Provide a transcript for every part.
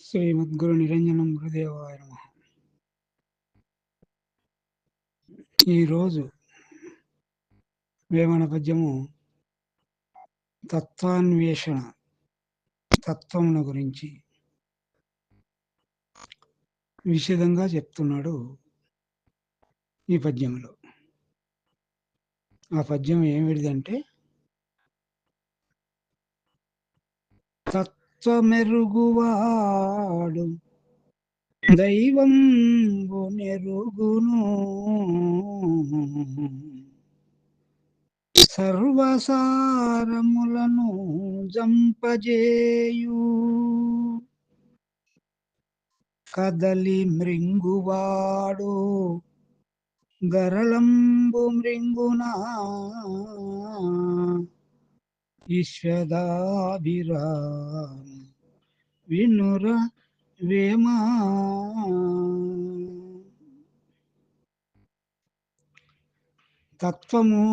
శ్రీమద్గురు నిరంజనం గురుదేవాయ నమః. ఈరోజు వేమన పద్యము తత్వాన్వేషణ, తత్వమును గురించి విశదంగా చెప్తున్నాడు ఈ పద్యంలో. ఆ పద్యం ఏమిటిదంటే, తత్వమెరుగువాడు దైవంబు నెరుగును, సర్వసారములను జంపజేయు కదలి మృంగువాడు గరళంబు మృంగునా, ఈశ్వదాభిరామ వినుర వేమా. తత్వము,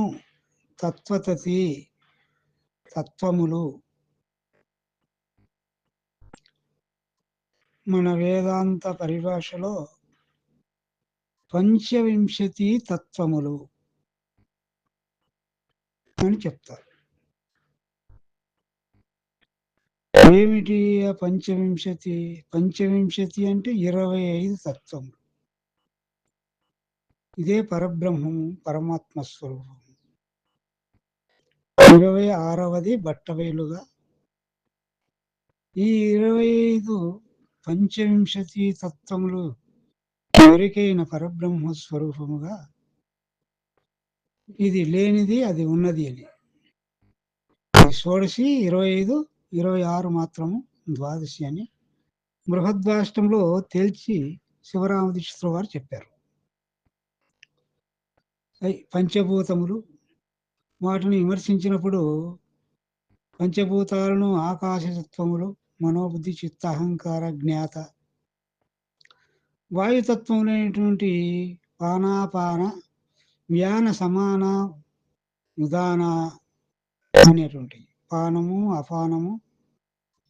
తత్వతతి, తత్వములు మన వేదాంత పరిభాషలో పంచవింశతి తత్వములు అని చెప్తారు. ఏమిటి ఆ పంచవింశతి? పంచవింశతి అంటే 25 తత్వములు. ఇదే పరబ్రహ్మము, పరమాత్మ స్వరూపము. 26వది బట్టబయలుగా ఈ 25 పంచవింశతి తత్వములు ఎవరికైన పరబ్రహ్మ స్వరూపముగా ఇది లేనిది అది ఉన్నది అని. షోడశి 25, 26 మాత్రము ద్వాదశి అని బృహద్వాష్టంలో తేల్చి శివరామదీక్షితుల వారు చెప్పారు. పంచభూతములు, వాటిని విమర్శించినప్పుడు పంచభూతాలను ఆకాశతత్వములు, మనోబుద్ధి చిత్త అహంకార జ్ఞాత, వాయుతత్వములైనటువంటి పానాపాన వ్యాన సమాన ఉదాన అనేటువంటి పానము, అపానము,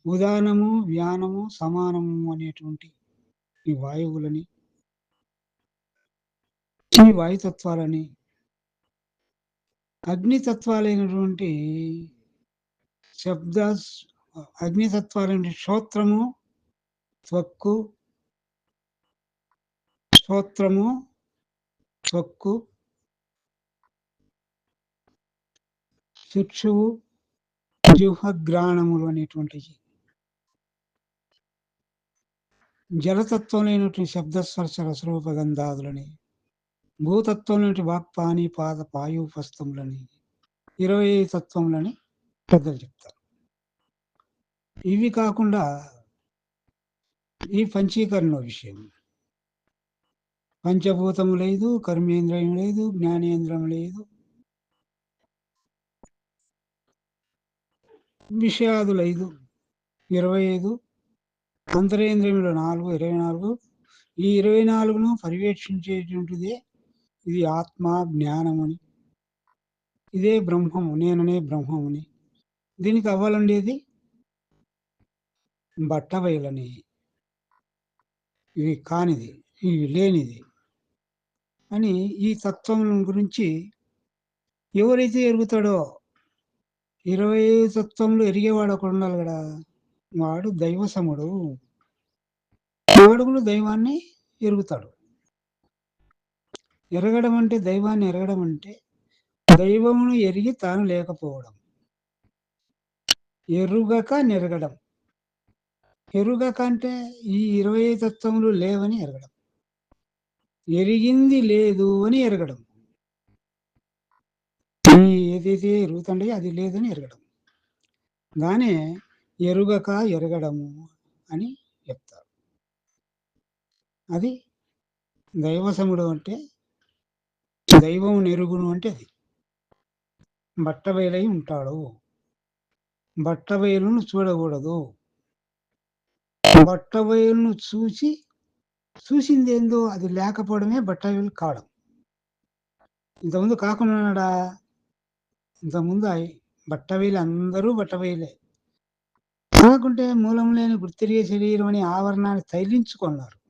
ఉదానము, వ్యానము, సమానము అనేటువంటి ఈ వాయువులని, ఈ వాయుతత్వాలని, అగ్నితత్వాలైనటువంటి శబ్ద అగ్నితత్వాలైన శ్రోత్రము, త్వక్కు, శ్రోత్రము, త్వక్కు, చక్షువు, జిహ్వగ్రాణములు అనేటువంటివి. జలతత్వంలోనటువంటి శబ్దస్పర్శ రసరూపగంధాదులని, భూతత్వంలోని వాక్పాని పాద పాయుపస్తములని, 25 తత్వములని పెద్దలు చెప్తారు. ఇవి కాకుండా ఈ పంచీకరణ విషయం, పంచభూతము లేదు, కర్మేంద్రియం లేదు, జ్ఞానేంద్రియం లేదు, విషయాదులు 5, 25, అంతరేంద్రియములు 4, 24. ఈ 24ను పర్యవేక్షించేటువంటిదే ఇది ఆత్మ జ్ఞానముని, ఇదే బ్రహ్మము, నేననే బ్రహ్మముని. దీనికి అవ్వాలండేది బట్టబయలని. ఇవి కానిది, ఇవి లేనిది అని ఈ తత్వముల గురించి ఎవరైతే ఎరుగుతాడో, 25 తత్వములు ఎరిగేవాడు ఒకడు ఉండాలి కదా, వాడు దైవసముడు. వాడు కూడా దైవాన్ని ఎరుగుతాడు. ఎరగడం అంటే, దైవాన్ని ఎరగడం అంటే దైవమును ఎరిగి తాను లేకపోవడం. ఎరుగక నెరగడం. ఎరుగక అంటే ఈ 25 తత్వములు లేవని ఎరగడం, ఎరిగింది లేదు అని ఎరగడం. ఏదైతే ఎరుగుతుండే అది లేదని ఎరగడం, దానే ఎరుగక ఎరగడము అని చెప్తారు. అది దైవసముడు అంటే, దైవం నెరుగును అంటే అది బట్టబయలై ఉంటాడు. బట్టబయలును చూడకూడదు. బట్టబయలును చూసిందేందో అది లేకపోవడమే బట్టబయలు కావడం. ఇంతకుముందు కాకుండా ఉన్నాడా? ఇంతకుముందు బట్టబయలు అందరూ బట్టబయలే. కాకుంటే మూలం లేని గుర్తిరిగే శరీరం అని ఆవరణాన్ని తైలించుకున్నారు.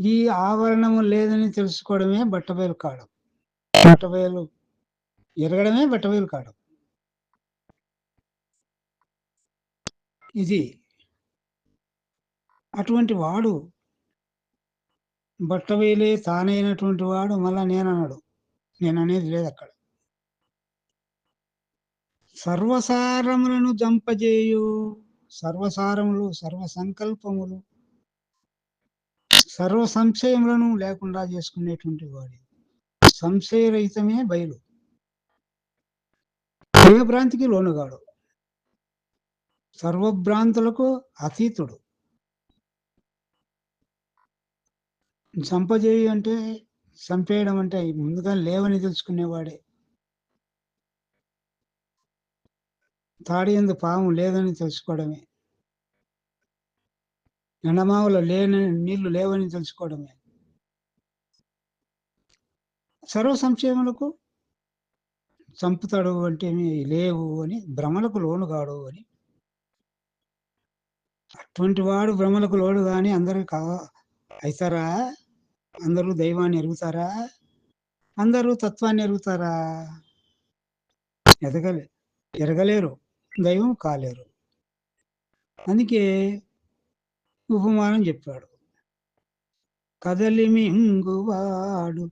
ఈ ఆవరణము లేదని తెలుసుకోవడమే బట్టబయలు కావడం. బట్టబయలు ఎరగడమే బట్టబయలు కావడం. ఇది. అటువంటి వాడు బట్టబయలే తానైనటువంటి వాడు మళ్ళా నేననడు. నేననేది లేదక్కడ. సర్వసారములను జంపజేయు సర్వసారములు, సర్వ సంకల్పములు, సర్వ సంశయములను లేకుండా చేసుకునేటువంటి వాడు. సంశయరహితమే బయలు. ఏ భ్రాంతికి లోనుగాడు. సర్వభ్రాంతులకు అతీతుడు. చంపజేయు అంటే చంపేయడం అంటే ముందుగా లేవని తెలుసుకునేవాడే. తాడియందు పాము లేదని తెలుసుకోవడమే. ఎండమావులో నీళ్లు లేవని తెలుసుకోవడమే. సర్వ సంశయములకు చంపుతాడు అంటే లేవు అని, భ్రమలకు లోనుగాడు అని. అటువంటి వాడు భ్రమలకు లోడు గాని అందరూ అయితారా? అందరూ దైవాన్ని ఎరుగుతారా? అందరూ తత్వాన్ని ఎరుగుతారా? ఎదగలే ఎరగలేరు. దైవం కాలేరు. అందుకే ఉపమానం చెప్పాడు. కదలి మింగువాడు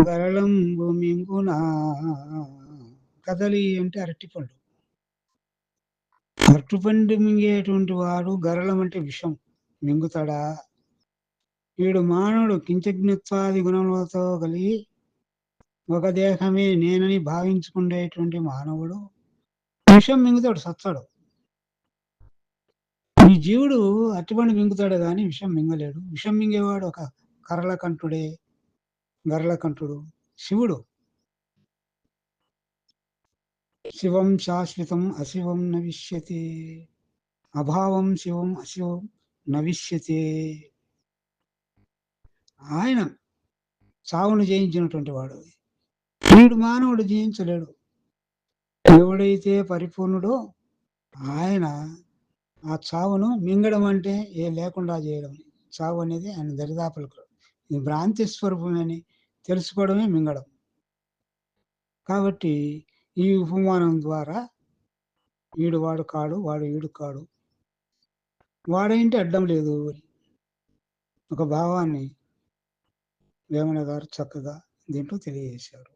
గరళంబు మింగునా. కదలి అంటే అరటిపండు. అరటిపండు మింగేటువంటి వాడు గరళం అంటే విషం మింగుతాడా? వీడు మానవుడు కించజ్ఞత్వాది గుణములతో కలిగి ఒక దేహమే నేనని భావించుకునేటువంటి మానవుడు విషం మింగుతాడు, సత్తాడు. ఈ జీవుడు అరటిపండు మింగుతాడు గాని విషం మింగలేడు. విషం మింగేవాడు ఒక కరళకంఠుడే, గరళకంఠుడు శివుడు. శివం శాశ్వతం అశివం నవిష్యతే. అభావం శివం అశివం నవిష్యతే. ఆయన చావును జయించినటువంటి వాడు. వీడు మానవుడు జయించలేడు. ఎవడైతే పరిపూర్ణుడో ఆయన ఆ చావును మింగడం అంటే లేకుండా చేయడం. చావు అనేది ఆయన దరిదాపులకు ఈ భ్రాంతి స్వరూపమని తెలుసుకోవడమే మింగడం. కాబట్టి ఈ ఉపమానం ద్వారా వీడు వాడు కాడు, వాడు వీడు కాడు, వాడేంటి అడ్డం లేదు అని ఒక భావాన్ని వేమన గారు చక్కగా దీంట్లో తెలియజేశారు.